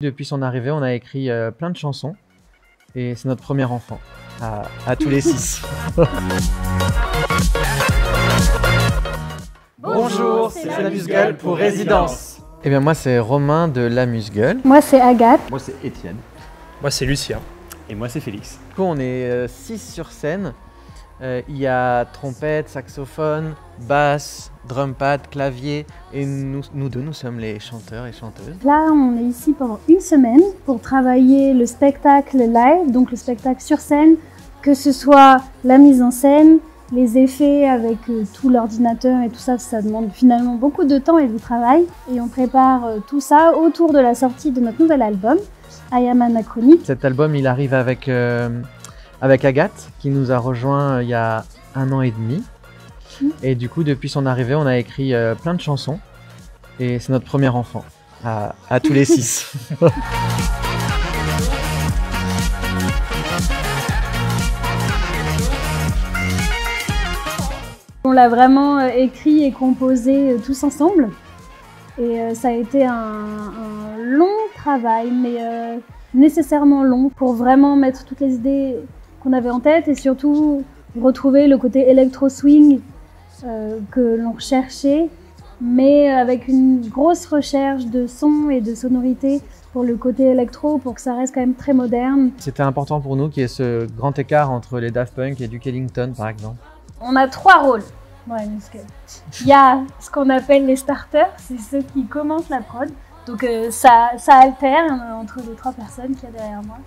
Depuis son arrivée, on a écrit plein de chansons et c'est notre premier enfant, à tous les 6. Bonjour, c'est l'Amuse-Gueule pour Résidence. Eh bien moi c'est Romain de l'Amuse-Gueule. Moi c'est Agathe. Moi c'est Étienne. Moi c'est Lucien. Et moi c'est Félix. Du coup on est 6 sur scène. Il y a trompette, saxophone, basse, drum pad, clavier et nous deux nous sommes les chanteurs et chanteuses. Là on est ici pendant une semaine pour travailler le spectacle live, donc le spectacle sur scène, que ce soit la mise en scène, les effets avec tout l'ordinateur et tout ça, ça demande finalement beaucoup de temps et de travail. Et on prépare tout ça autour de la sortie de notre nouvel album, I Am Anachronique. Cet album il arrive avec Agathe qui nous a rejoint il y a 1 an et demi. Et du coup depuis son arrivée on a écrit plein de chansons et c'est notre premier enfant, à tous les 6. On l'a vraiment écrit et composé tous ensemble. Et ça a été un long travail, mais nécessairement long, pour vraiment mettre toutes les idées qu'on avait en tête et surtout retrouver le côté électro-swing que l'on recherchait, mais avec une grosse recherche de son et de sonorité pour le côté électro, pour que ça reste quand même très moderne. C'était important pour nous qu'il y ait ce grand écart entre les Daft Punk et Duke Ellington par exemple. On a 3 rôles dans l'Amuse-Gueule. Il y a ce qu'on appelle les starters, c'est ceux qui commencent la prod. Donc ça alterne entre les 3 personnes qu'il y a derrière moi.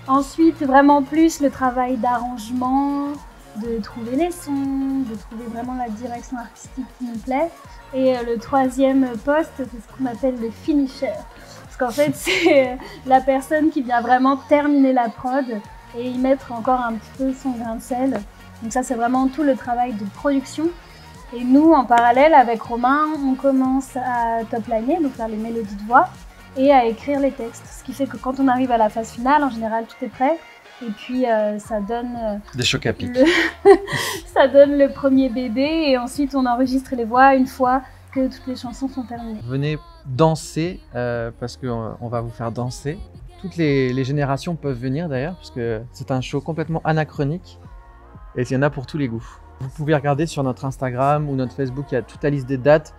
Ensuite, vraiment plus le travail d'arrangement, de trouver les sons, de trouver vraiment la direction artistique qui nous plaît. Et le 3e poste, c'est ce qu'on appelle le finisher. Parce qu'en fait, c'est la personne qui vient vraiment terminer la prod et y mettre encore un petit peu son grain de sel. Donc ça, c'est vraiment tout le travail de production. Et nous, en parallèle, avec Romain, on commence à top-liner, donc faire les mélodies de voix, et à écrire les textes. Ce qui fait que quand on arrive à la phase finale, en général, tout est prêt. Et puis, ça donne... Des chocs à pic. Ça donne le premier bébé, et ensuite, on enregistre les voix une fois que toutes les chansons sont terminées. Venez danser, parce qu'on va vous faire danser. Toutes les générations peuvent venir d'ailleurs, parce que c'est un show complètement anachronique. Et il y en a pour tous les goûts. Vous pouvez regarder sur notre Instagram ou notre Facebook, il y a toute la liste des dates.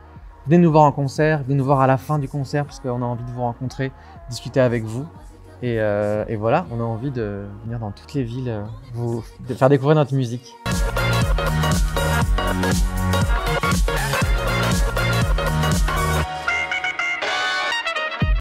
Venez nous voir en concert, venez nous voir à la fin du concert parce qu'on a envie de vous rencontrer, discuter avec vous. Et voilà, on a envie de venir dans toutes les villes, de faire découvrir notre musique.